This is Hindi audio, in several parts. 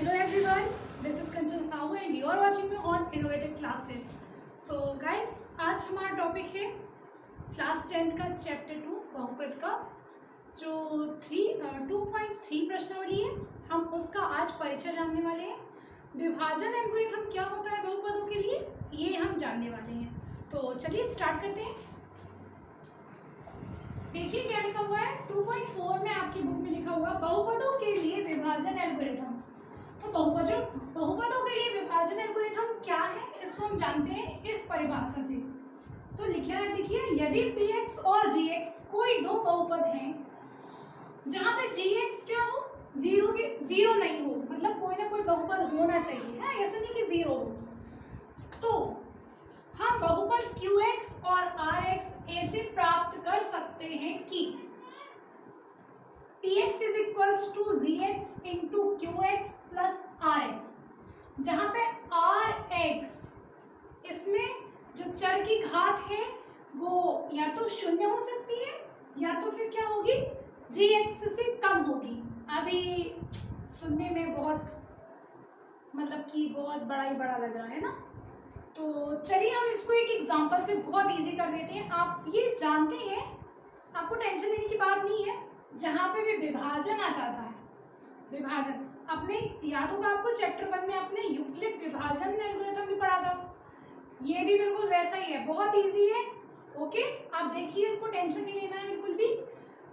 Hello everyone, this is Kanchan Sahu and you are watching me on Innovative Classes. So guys, आज हमारा टॉपिक है क्लास 10th का चैप्टर 2 बहुपद का जो 2.3 प्रश्नावली है। हम उसका आज परिचय जानने वाले हैं। विभाजन एल्गोरिथम क्या होता है बहुपदों के लिए, ये हम जानने वाले हैं। तो चलिए स्टार्ट करते हैं। देखिए क्या लिखा हुआ है 2.4 में, आपकी बुक में लिखा हुआ बहुपदों के लिए विभाजन एल्गोरिथम। तो बहुपदों के लिए विभाजन एल्गोरिथम क्या है, इसको हम जानते हैं इस परिभाषा से। तो लिखा है, देखिए, यदि px और gx कोई दो बहुपद हैं जहाँ पे gx क्या हो, जीरो नहीं हो, मतलब कोई ना कोई बहुपद होना चाहिए, है ऐसा नहीं कि जीरो हो। तो हम बहुपद qx और rx ऐसे प्राप्त कर सकते हैं कि px is equals to gx into qx plus rx, जहाँ पे rx इसमें जो चर की घात है वो या तो शून्य हो सकती है या तो फिर क्या होगी, gx से कम होगी। अभी सुनने में बहुत मतलब कि बहुत बड़ा ही बड़ा लग रहा है ना, तो चलिए हम इसको एक एग्जांपल से बहुत इजी कर देते हैं। आप ये जानते हैं, आपको टेंशन लेने की बात नहीं है। जहाँ पे भी विभाजन आ जाता है, विभाजन अपने याद होगा आपको चैप्टर 1 में आपने यूक्लिड विभाजन एल्गोरिथम भी पढ़ा था, ये भी बिल्कुल वैसा ही है, बहुत इजी है। ओके, आप देखिए, इसको टेंशन नहीं लेना है बिल्कुल भी।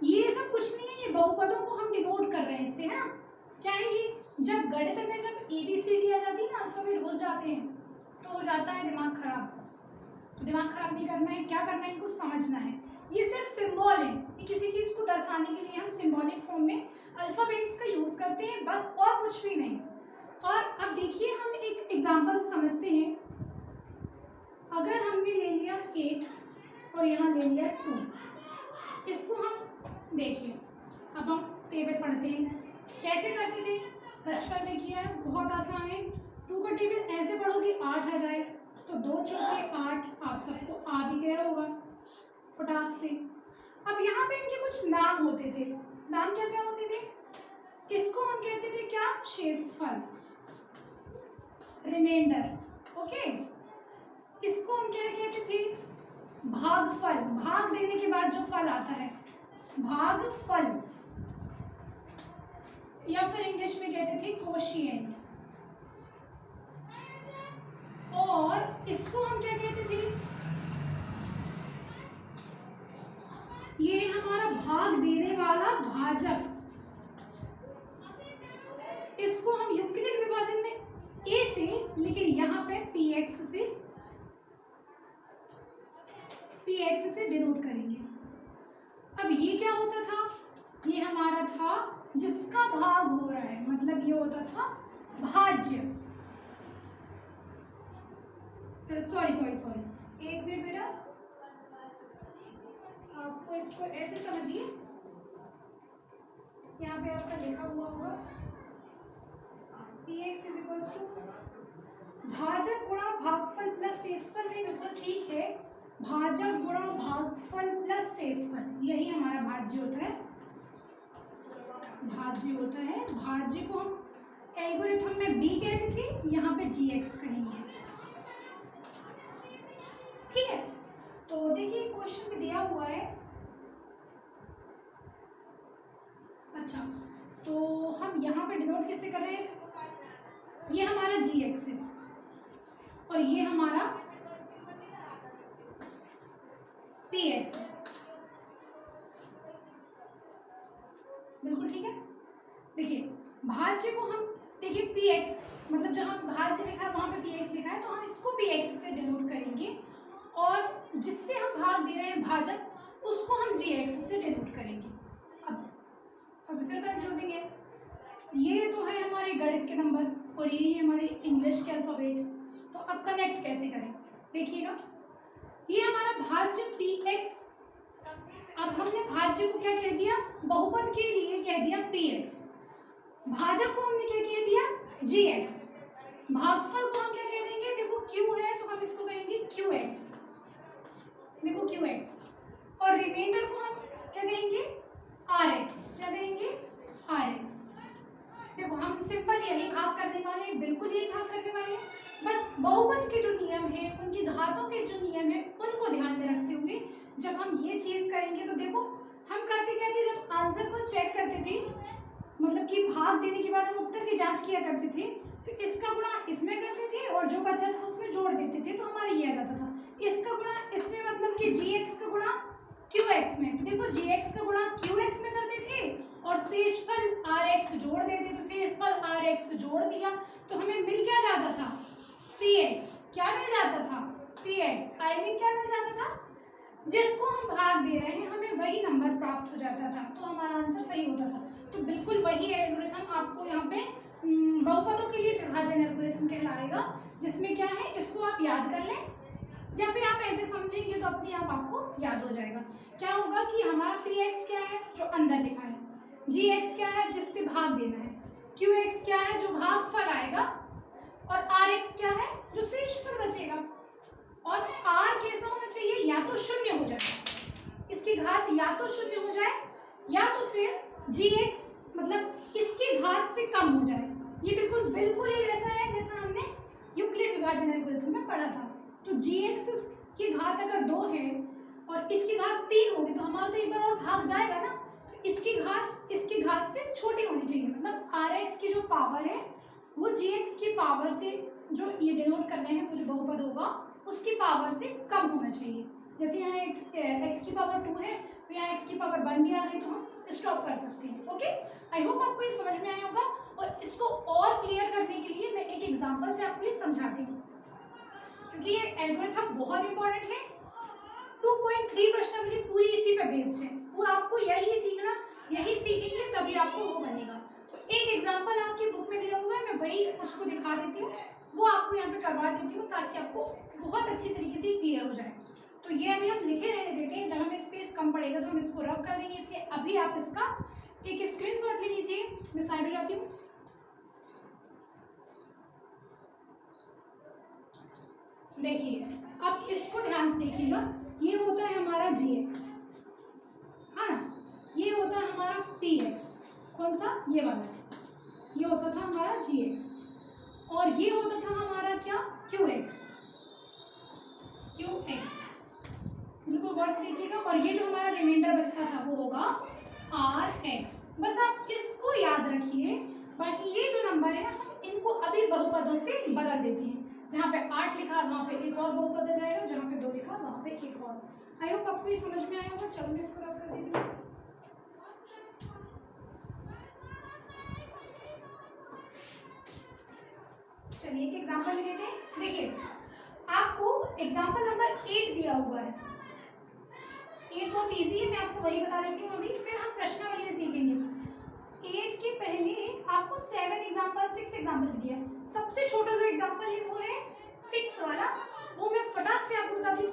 ये सब कुछ नहीं है, ये बहुपदों को हम डिनोट कर रहे हैं इससे, है ना। क्या है ये, जब गणित में जब ABCD आ जाती है ना, अल्फाबेट घुस जाते हैं तो हो जाता है दिमाग खराब। तो दिमाग खराब नहीं करना है, क्या करना है, इनको समझना है। ये सिर्फ सिंबल है, ये किसी चीज़ को दर्शाने के लिए हम सिंबॉलिक फॉर्म में अल्फाबेट्स का यूज़ करते हैं, बस, और कुछ भी नहीं। और अब देखिए हम एक एग्जांपल से समझते हैं। अगर हमने ले लिया 8 और यहाँ ले लिया 2, इसको हम देखिए, अब हम टेबल पढ़ते हैं। कैसे करते थे, बचपन में किया है, बहुत आसान है। 2 का टेबल ऐसे पढ़ो कि 8 आ जाए, तो 2 चौके 8, आप सबको आ भी गया होगा फटाक से। अब यहाँ पे इनके कुछ नाम होते थे, नाम क्या क्या होते थे, इसको हम कहते थे क्या, शेषफल, रिमाइंडर। ओके, इसको हम क्या कहते थे, भागफल, भाग देने के बाद जो फल आता है भागफल, या फिर इंग्लिश में कहते थे कोशिएंट। और इसको हम क्या कहते थे, ये हमारा भाग देने वाला भाजक। इसको हम यूक्लिड विभाजन में A से, लेकिन यहाँ पे px से डिनोट करेंगे। अब ये क्या होता था, ये हमारा था जिसका भाग हो रहा है, मतलब ये होता था भाज्य। सॉरी, एक मिनट बेटा, आपको इसको ऐसे समझिए, यहाँ पे आपका लिखा हुआ होगा px इज इक्वल्स टू भाजक गुणा भागफल प्लस शेषफल। नहीं, बिल्कुल ठीक है, भाजक गुणा भागफल प्लस शेषफल, यही हमारा भाज्य होता है, भाज्य होता है। भाज्य को हम एल्गोरिथम में b कहते थे, यहाँ पे gx कहेंगे, ठीक है। तो देखिए क्वेश्चन में दिया हुआ है, अच्छा, तो हम यहाँ पे डिनोट कैसे कर रहे हैं, ये हमारा gx है और ये हमारा px है, बिल्कुल ठीक है। देखिए भाज्य को हम, देखिए px मतलब जहाँ भाज्य लिखा है वहाँ पे px लिखा है, तो हम इसको px से डिनोट करेंगे, और जिससे हम भाग दे रहे हैं भाजक, उसको हम gx से डिनोट करेंगे। अब फिर कंफ्यूजिंग है, ये तो है हमारे गणित के नंबर और ये हमारे इंग्लिश के अल्फाबेट, तो अब कनेक्ट कैसे करें, देखिएगा, ये हमारा भाज्य px, अब हमने भाज्य को क्या कह दिया, बहुपद के लिए कह दिया px, भाजक को हमने क्या कह दिया, gx, भागफल को हम क्या कह देंगे, देखो q है तो हम इसको कहेंगे qx, देखो qx, और रिमाइंडर को हम क्या कहेंगे, rx, क्या कहेंगे, rx। देखो हम सिंपल यही भाग करने वाले हैं, बिल्कुल यही भाग करने वाले हैं। बस बहुपद के जो नियम है, उनकी घातों के जो नियम है, उनको ध्यान में रखते हुए जब हम ये चीज़ करेंगे तो देखो हम करते क्या थे, जब आंसर को चेक करते थे, मतलब कि भाग देने के बाद हम उत्तर की जांच किया करते थे, तो इसका गुणा इसमें करते थे और जो बचा था उसमें जोड़ देते थे, तो हमारा ये आ जाता था। इसका गुणा इसमें मतलब कि gx का गुणा qx में, तो देखो gx का गुणा qx में करते थे और शेषफल rx जोड़ देते, तो शेषफल rx जोड़ दिया तो हमें मिल क्या जाता था, px। क्या मिल जाता था, px। आई मीन क्या मिल जाता था, जिसको हम भाग दे रहे हैं हमें वही नंबर प्राप्त हो जाता था, तो हमारा आंसर सही होता था। तो बिल्कुल वही एल्गोरिथम आपको यहाँ पे बहुपदों के लिए विभाजन एल्गोरिथम कहलाएगा, जिसमें क्या है, इसको आप याद कर लें या फिर आप ऐसे समझेंगे तो अपने आप आपको याद हो जाएगा। क्या होगा कि हमारा px क्या है, जो अंदर लिखा है, gx क्या है, जिससे भाग देना है, qx क्या है, जो भागफल आएगा, और rx क्या है, जो शेषफल बचेगा। और r कैसा होना चाहिए, या तो शून्य हो जाए, इसकी घात या तो शून्य हो जाए, या तो फिर gx मतलब इसकी घात से कम हो जाए। ये बिल्कुल बिल्कुल ही वैसा है जैसा हमने यूक्लिड विभाजन एल्गोरिथम में पढ़ा था। तो gx की घात अगर 2 है और इसकी घात 3 होगी तो हमारा तो एक बार और भाग जाएगा ना, तो इसकी घात से छोटी होनी चाहिए, मतलब rx की जो पावर है वो gx की पावर से, जो ये डिनोट कर रहे हैं वो जो बहुपद होगा उसकी पावर से कम होना चाहिए। जैसे यहाँ x की पावर 2 है तो यहाँ x की पावर 1 भी आ गई, तो हम स्टॉप कर सकते हैं। ओके, आई होप आपको ये समझ में आया होगा। और इसको और क्लियर करने के लिए मैं एक एग्जांपल से आपको ये समझाती हूँ, क्योंकि ये एल्गोरिथम बहुत इंपॉर्टेंट है। 2.3 प्रश्नावली पूरी इसी पे बेस्ड है, पूरा आपको यही सीखना, यही सीखेंगे तभी आपको वो बनेगा। तो एक एग्जांपल आपकी बुक में दिया हुआ है, मैं वही उसको दिखा देती हूँ, वो आपको यहाँ पे करवा देती हूँ ताकि आपको बहुत अच्छी तरीके से क्लियर हो जाए। तो ये अभी हम लिखे रहने देते हैं, जब हमें स्पेस कम पड़ेगा तो हम इसको रब कर देंगे, इसलिए अभी आप इसका एक स्क्रीनशॉट ले लीजिए। मैं साइड हो जाती हूँ। देखिए अब इसको ध्यान से देखिएगा, ये होता है हमारा gx, हाँ ना, ये होता है हमारा px, कौन सा, ये वाला, ये होता था हमारा gx, और ये होता था हमारा क्या, qx। बिल्कुल गौर से देखिएगा, और ये जो हमारा रिमाइंडर बचता था वो होगा rx। बस आप इसको याद रखिए, बाकी ये जो नंबर है हम इनको अभी बहुपदों से बदल देते हैं। जहाँ पे 8 लिखा वहाँ पे एक और बहुपद आ जाएगा, जहाँ पे 2 लिखा वहाँ पे एक और। आई होप आपको ये समझ में आया होगा। चलो मैं इसको रब कर देती हूँ। चलिए एक एग्जाम्पल ले लेते हैं। देखिए आपको एग्जाम्पल नंबर 8 दिया हुआ है, 8 बहुत इजी है, मैं आपको वही बता देती हूँ अभी, फिर हम प्रश्नावली में सीखेंगे। 8 के पहले आपको 7 एग्जाम्पल 6 एग्जाम्पल दिया है। सबसे छोटा जो एग्जाम्पल है वो है 6 वाला, वो मैं फटाक से आपको बताती हूँ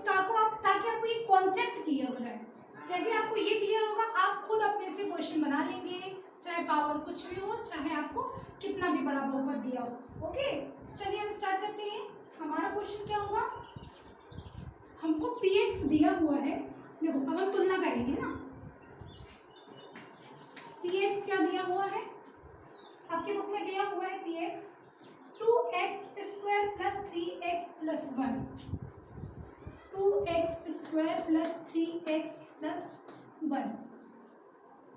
ताकि आपको ये कॉन्सेप्ट क्लियर हो जाए। जैसे आपको ये क्लियर होगा, आप खुद अपने से क्वेश्चन बना लेंगे, चाहे पावर कुछ भी हो, चाहे आपको कितना भी बड़ा बहुपद दिया हो। ओके, चलिए हम स्टार्ट करते हैं। हमारा क्वेश्चन क्या होगा, हमको px दिया हुआ है। देखो अब हम तुलना करेंगे ना, px क्या दिया हुआ है, आपकी बुक में दिया हुआ है px 2x² + 3x + 1, 2x² + 3x + 1,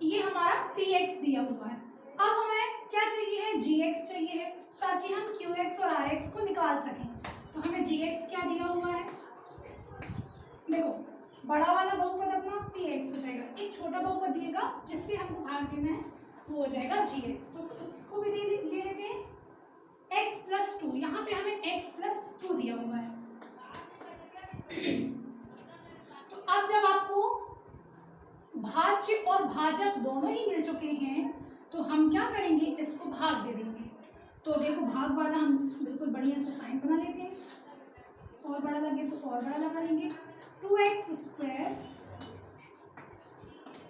ये हमारा px दिया हुआ है। अब हमें क्या चाहिए है, gx चाहिए है, ताकि हम qx और rx को निकाल सकें। तो हमें gx क्या दिया हुआ है, देखो बड़ा वाला बहुपद अपना px हो जाएगा, एक छोटा बहुपद दिएगा जिससे हमको भाग देना है, वो हो जाएगा gx। तो उसको भी ले लेते हैं, x + 2, यहाँ पे हमें x + 2 दिया हुआ है। तो अब जब आपको भाज्य और भाजक दोनों ही मिल चुके हैं तो हम क्या करेंगे, इसको भाग दे देंगे। तो देखो भाग वाला हम बिल्कुल बढ़िया से साइन बना लेते हैं, और बड़ा लगे तो और बड़ा लगा लेंगे। 2x²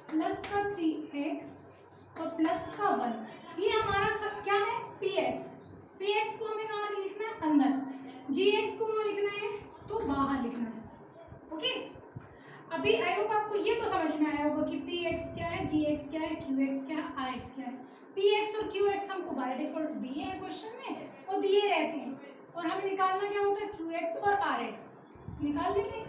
प्लस का 3x और प्लस का 1, ये हमारा क्या है, px को हमें कहाँ लिखना है, अंदर, gx को कहाँ लिखना है, तो बाहर लिखना है। ओके, अभी आई होप आपको ये तो समझ में आया होगा कि px क्या है, gx क्या है, qx क्या है, rx क्या है। पी एक्स और क्यू एक्स हमको बाय डिफॉल्ट दिए हैं क्वेश्चन में और दिए रहते हैं, और हमें निकालना क्या होता है, क्यू एक्स और आर एक्स निकाल लेते हैं।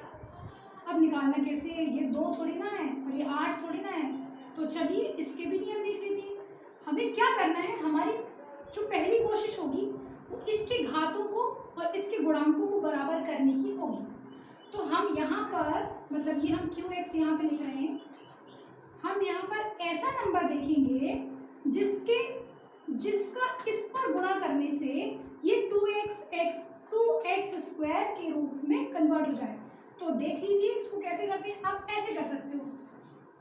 अब निकालना कैसे है, ये 2 थोड़ी ना है और ये 8 थोड़ी ना है, तो चलिए इसके भी नियम देख लेते हैं। हमें क्या करना है, हमारी जो पहली कोशिश होगी वो इसके घातों को और इसके गुणांकों को बराबर करने की होगी। तो हम यहाँ पर मतलब ये हम क्यू एक्स यहाँ पे लिख रहे हैं, हम यहाँ पर ऐसा नंबर देखेंगे जिसका इस पर गुणा करने से ये 2x स्क्वायर के रूप में कन्वर्ट हो जाए। तो देख लीजिए इसको कैसे करते हैं, आप ऐसे कर सकते हो।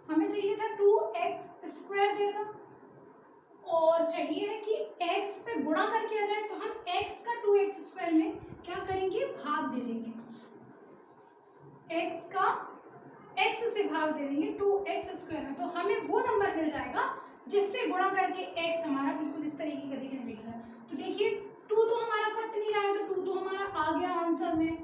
हमें चाहिए था 2x स्क्वायर जैसा, और चाहिए है कि x पे गुणा करके आ जाए, तो हम x का 2x स्क्वायर में क्या करेंगे, भाग दे देंगे। x का x से भाग दे देंगे 2x स्क्वायर में, तो हमें वो नंबर मिल जाएगा जिससे गुणा करके x हमारा बिल्कुल इस तरीके का दिखने लगेगा। तो देखिए 2 तो हमारा कट नहीं रहा है, तो 2 तो हमारा आ गया आंसर में।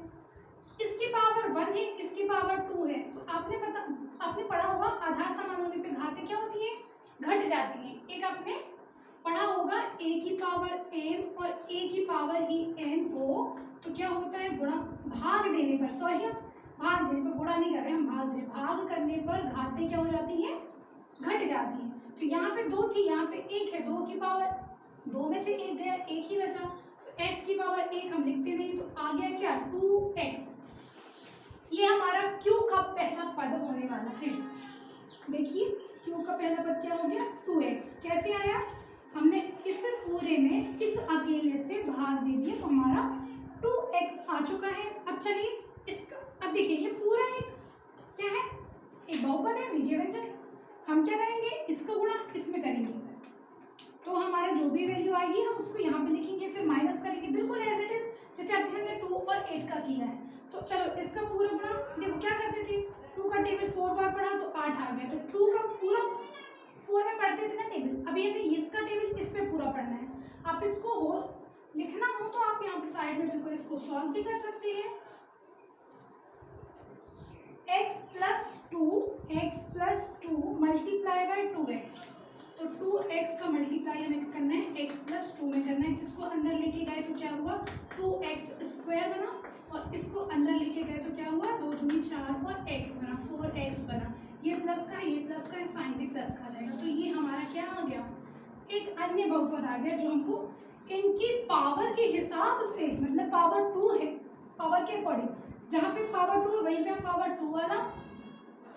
इसकी पावर 1 है, इसकी पावर 2 है, तो आपने पढ़ा होगा आधार समान होने पे घातें क्या होती है, घट जाती हैं। एक आपने पढ़ा होगा a की पावर m और a की पावर ही n हो तो क्या होता है, गुणा भाग देने पर, सॉरी भाग देने पर, गुणा नहीं कर रहे हम, भाग दे, भाग करने पर घातें क्या हो जाती हैं, घट जाती हैं। तो यहाँ पे 2 थी, यहाँ पे 1 है, 2 की पावर 2 में से 1 गया, 1 ही बचा, तो x की पावर 1 हम लिखते नहीं, तो आ गया क्या, 2x। ये हमारा q का पहला पद होने वाला है। देखिए q का पहला पद क्या हो गया, 2x। कैसे आया, हमने इस पूरे में इस अकेले से भाग दे दिया, तो हमारा 2x आ चुका है। अब चलिए इसका, अब देखिए ये पूरा एक क्या है, एक बहुपद है, बीजीय व्यंजक है। हम क्या करेंगे, इसका गुणा इसमें करेंगे, तो हमारा जो भी वैल्यू आएगी हम उसको यहाँ पे लिखेंगे, फिर माइनस करेंगे, बिल्कुल एज इट इज जैसे अभी हमने 2 और 8 का किया है। तो चलो इसका पूरा गुणा, देखो क्या करते थे, 2 का टेबल 4 बार पढ़ा तो 8 आ गया, तो 2 का पूरा 4 में पढ़ते थे ना टेबल, अभी हमें इसका टेबल इसमें पूरा पढ़ना है। आप इसको हो लिखना हो तो आप यहाँ पे साइड में बिल्कुल इसको सॉल्व भी कर सकते हैं। x plus two multiply by 2x, तो 2x का मल्टीप्लाई हमें करना है x प्लस 2 में करना है। इसको अंदर लेके गए तो क्या हुआ, 2x स्क्वायर बना, और इसको अंदर लेके गए तो क्या हुआ, 2 दूनी 4 और x बना, 4x बना। ये प्लस का है, साइन भी प्लस का आ जाएगा, तो ये हमारा क्या आ गया, एक अन्य बहुपद आ गया, जो हमको इनकी पावर के हिसाब से, मतलब पावर 2 है, पावर के अकॉर्डिंग, जहाँ पे पावर 2 है वहीं पे हम पावर 2 वाला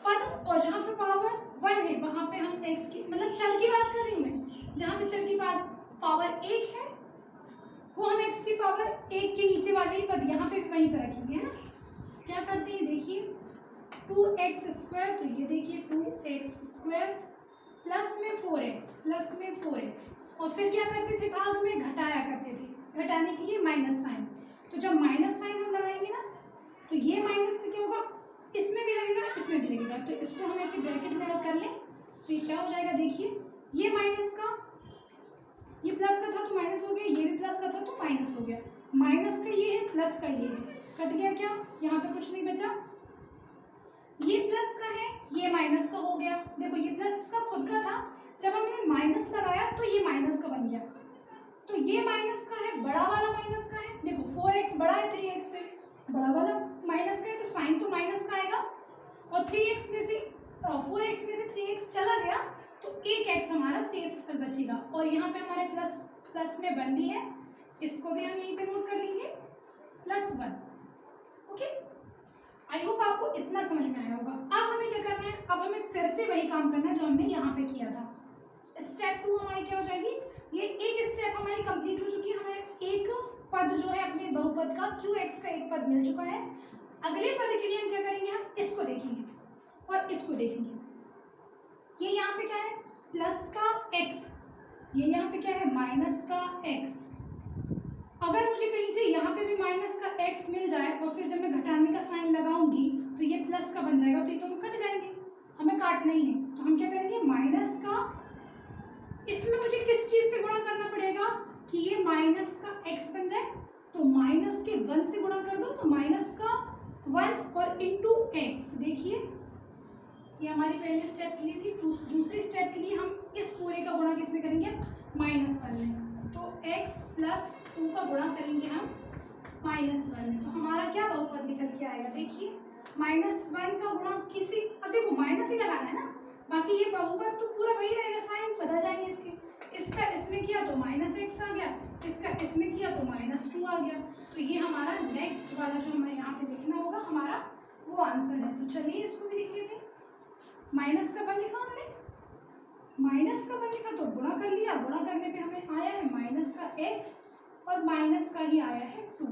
पद, और जहाँ पे पावर 1 है वहाँ पे हम x की, मतलब चर की बात कर रही हूँ मैं, जहाँ पे चर की पावर 1 है वो हम x की पावर 1 के नीचे वाले ही पद यहाँ पे भी वहीं पर रखेंगे, है ना। क्या करते हैं, देखिए 2x स्क्वायर, तो ये देखिए 2x स्क्वायर प्लस में 4x, और फिर क्या करते थे, भाग में घटाया करते थे, घटाने के लिए माइनस साइन। तो जब माइनस साइन हम लगाएंगे ना, तो ये माइनस का क्या होगा, इसमें भी लगेगा, इसमें भी लगेगा, तो इसको हम ऐसे ब्रैकेट में कर लें तो ये क्या हो जाएगा, देखिए ये माइनस का, ये प्लस का था तो माइनस हो गया, ये भी प्लस का था तो माइनस हो गया, माइनस का ये है, प्लस का ये है, कट गया क्या, यहाँ पे कुछ नहीं बचा, ये प्लस का है, ये माइनस का हो गया। देखो ये प्लस इसका खुद का था, जब हमने माइनस लगाया तो ये माइनस का बन गया, तो ये माइनस का है, बड़ा वाला माइनस का है, देखो 4x बड़ा है 3x से, बड़ा वाला माइनस का है तो साइन तो माइनस का आएगा, और 3x में से 4x में से 3x चला गया तो 1x हमारा शेष फल बचेगा, और यहाँ पे हमारे प्लस में 1 भी है, इसको भी हम यहीं पे नोट कर लेंगे, +1। ओके, आई होप आपको इतना समझ में आया होगा। अब हमें क्या करना है, अब हमें फिर से वही काम करना है जो हमने यहाँ पे किया था। स्टेप 2 हमारी क्या हो जाएगी, ये एक स्टेप हमारी कंप्लीट हो चुकी है, हमारे एक पद जो है अपने बहुपद का qx का एक पद मिल चुका है। अगले पद के लिए हम क्या करेंगे, हम इसको देखेंगे और इसको देखेंगे। ये यहाँ पे क्या है, प्लस का x, ये यहाँ पे क्या है, माइनस का x। अगर मुझे कहीं से यहाँ पे भी माइनस का x मिल जाए और फिर जब मैं घटाने का साइन लगाऊंगी तो ये प्लस का बन जाएगा, तो ये तो कट जाएंगे, हमें काटना ही है। तो हम क्या करेंगे, माइनस का, इसमें मुझे किस चीज से गुणा करना पड़ेगा कि ये माइनस का x बन जाए, तो माइनस के 1 से गुणा कर दो, तो माइनस का 1 और इंटू x। देखिए ये हमारी पहली स्टेप के लिए थी, दूसरी स्टेप के लिए हम इस पूरे का गुणा किसमें करेंगे, -1 में, तो x प्लस 2 का गुणा करेंगे हम -1 में, तो हमारा क्या बहुपद निकल के आएगा? देखिए -1 का गुणा किसी, अब देखो माइनस ही लगाना है ना, बाकी ये बहुपद तो पूरा वही रहेगा, साइन बदल जाएंगे इसके, इसका इसमें किया तो -x आ गया, इसका इसमें किया तो -2 आ गया, तो ये हमारा नेक्स्ट वाला जो हमें यहाँ पे लिखना होगा हमारा वो आंसर है। तो चलिए इसको भी लिख लेते हैं। माइनस का वन लिखा हमने, माइनस का वन लिखा तो गुणा कर लिया, गुणा करने पे हमें आया है माइनस का x और माइनस का ही आया है 2।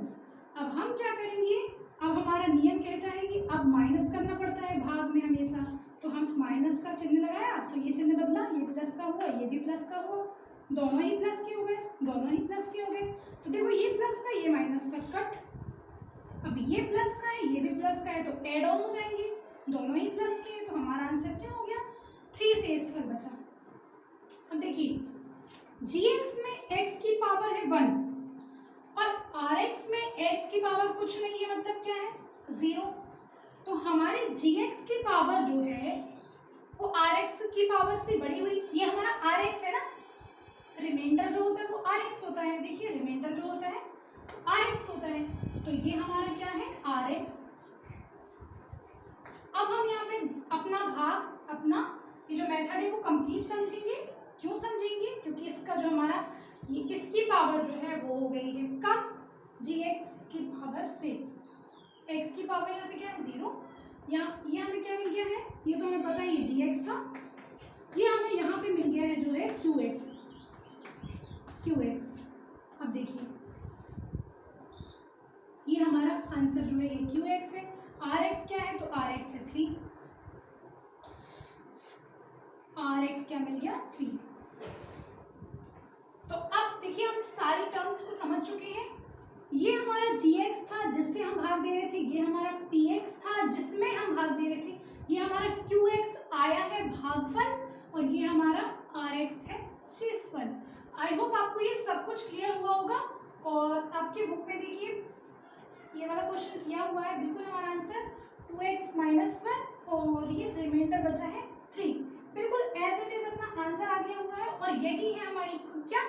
अब हम क्या करेंगे, अब हमारा नियम कहता है कि अब माइनस करना पड़ता है भाग में हमेशा, तो हम माइनस का चिन्ह लगाया, तो ये चिन्ह बदला, ये प्लस का हुआ, ये भी प्लस का हुआ, दोनों ही प्लस के हो गए, दोनों ही प्लस के हो गए। तो देखो ये प्लस का ये माइनस का कट, अब ये प्लस का है ये भी प्लस का है, तो एड ऑन हो जाएंगे, दोनों ही प्लस के हैं, तो हमारा आंसर क्या हो गया? 3 शेषफल बचा। अब देखिए gx में x की पावर है 1 और rx में x की पावर कुछ नहीं है, मतलब क्या है? 0। तो हमारे gx की पावर जो है वो rx की पावर से बड़ी हुई, ये हमारा rx है ना, रिमाइंडर जो होता है वो rx होता है, देखिए रिमाइंडर जो होता है rx होता है, तो ये हमारा क्या है? rx। अब हम यहाँ पे अपना भाग, अपना ये जो मेथड है वो कंप्लीट समझेंगे। क्यों समझेंगे? क्योंकि इसका जो हमारा ये इसकी पावर जो है वो हो गई है कम gx की पावर से, x की पावर यहाँ पे क्या है? 0। यहाँ ये हमें क्या मिल गया है? ये तो हमें पता है ये gx था, ये हमें यहाँ पे मिल गया है जो है qx। अब देखिए ये हमारा आंसर जो है ये qx है, rx क्या है? तो rx है 3, rx क्या मिल गया? 3। तो अब देखिए हम सारी टर्म्स को समझ चुके हैं। ये हमारा gx था जिससे हम भाग दे रहे थे, ये हमारा px था जिसमें हम भाग दे रहे थे, ये हमारा qx आया है भागफल और ये हमारा rx है शेषफल। आई होप आपको ये सब कुछ क्लियर हुआ होगा। और आपके बुक में देखिए ये वाला क्वेश्चन किया हुआ है, बिल्कुल हमारा आंसर 2x - 1 और ये रिमाइंडर बचा है 3, बिल्कुल एज इट इज अपना आंसर आ गया हुआ है। और यही है हमारी क्या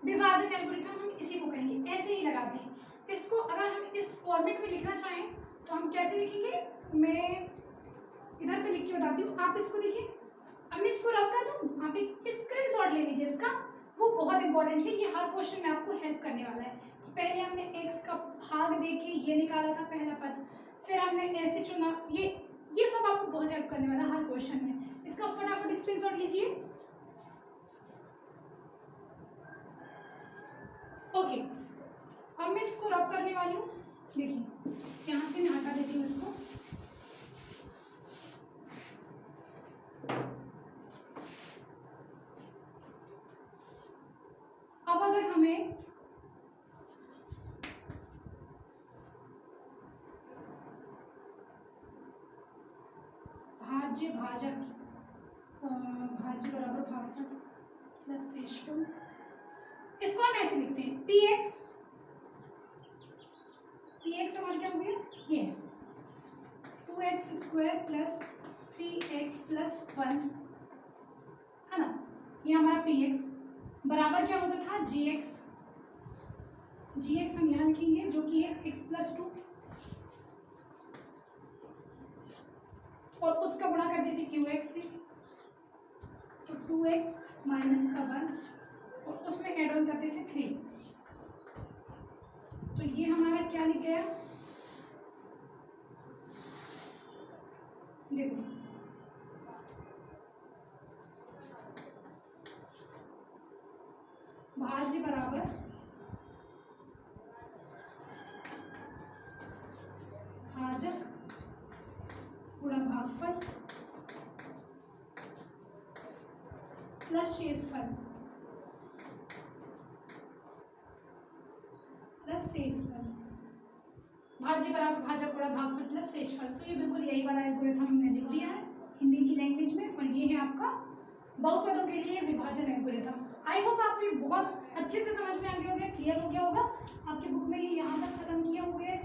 विभाजन एल्गोरिथम, हम इसी को कहेंगे, ऐसे ही लगाते हैं इसको। अगर हम इस फॉर्मेट में लिखना चाहें तो हम कैसे लिखेंगे, मैं इधर पे लिख के बताती हूँ, आप इसको लिखिए। अब मैं इसको रब कर दूँ, आप एक स्क्रीनशॉट ले लीजिए इसका, वो बहुत इंपॉर्टेंट है, ये हर क्वेश्चन में आपको हेल्प करने वाला है। कि पहले हमने x का भाग दे के ये निकाला था पहला पद, फिर हमने ऐसे चुना, ये सब आपको बहुत हेल्प करने वाला है हर क्वेश्चन में। इसका फटाफट स्क्रीनशॉट लीजिए। ओके, अब मैं इसको रब करने वाली हूँ। देखिए यहाँ से मैं हटा देती हूँ इसको। अब अगर हमें भाज्य भाजक भाज्य बराबर भागफल प्लस शेषफल, इसको हम ऐसे लिखते हैं px हमारा क्या हो गया? ये 2x² प्लस 3x प्लस 1 है ना, ये हमारा px बराबर क्या होता था? gx हम यहाँ लिखेंगे जो कि है x + 2 और उसका गुणा कर देते qx से, तो 2x - 1 और उसमें एड ऑन करते थे 3, तो ये हमारा क्या लिख गया? देखो भाज्य बराबर भाजक गुणा भागफल प्लस शेषफल भाज्य बराबर भाजक गुणा भागफल प्लस शेषफल। तो ये बिल्कुल यही वाला एल्गोरिथम हमने लिख दिया है हिंदी की लैंग्वेज में, और ये है आपका बहुपदों के लिए विभाजन एल्गोरिथम। आई होप आपको ये बहुत अच्छे से समझ में आ गया होगा, क्लियर हो गया होगा। आपके बुक में ये यहाँ तक खत्म किया हुआ है,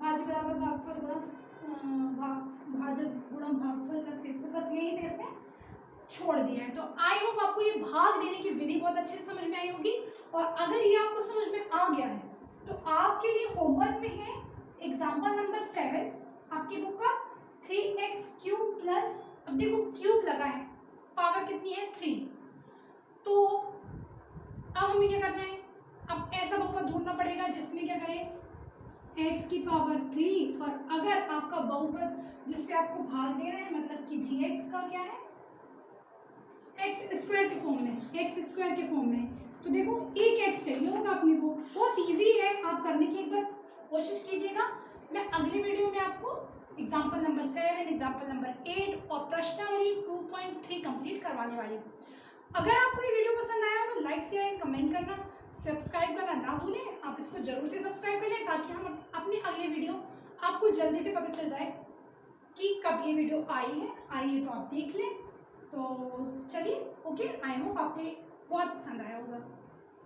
भाज्य बराबर भागफल गुणा भाजक गुणा भागफल प्लस शेषफल, बस यही पे इसमें छोड़ दिया है। तो आई होप आपको ये भाग देने की विधि बहुत अच्छे से समझ में आई होगी। और अगर ये आपको समझ में आ गया है तो आपके लिए होमवर्क में है एग्जाम्पल नंबर 7 आपकी बुक का 3x क्यूब प्लस, अब देखो क्यूब लगा है, पावर कितनी है 3। तो अब हमें क्या करना है, अब ऐसा बहुपद ढूंढना पड़ेगा जिसमें क्या करें x की पावर 3, और अगर आपका बहुपद जिससे आपको भाग देना है मतलब कि gx का क्या है एक्स स्क्वायर के फॉर्म में, एक्स स्क्वायर के फॉर्म में, तो देखो एक एक्स चाहिए होगा अपने को। बहुत इजी है, आप करने की एक बार कोशिश कीजिएगा। मैं अगले वीडियो में आपको एग्जाम्पल नंबर 7, एग्जाम्पल नंबर 8 और प्रश्नावली 2.3 कंप्लीट करवाने वाली हूँ। अगर आपको ये वीडियो पसंद आया हो तो लाइक शेयर एंड कमेंट करना, सब्सक्राइब करना ना भूलें। आप इसको जरूर से सब्सक्राइब कर लें ताकि हम अपनी अगली वीडियो आपको जल्दी से पता चल जाए कि कब ये वीडियो आई है तो आप देख लें। तो चलिए ओके, आई होप आपको बहुत पसंद आया होगा।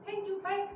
Thank you, bye.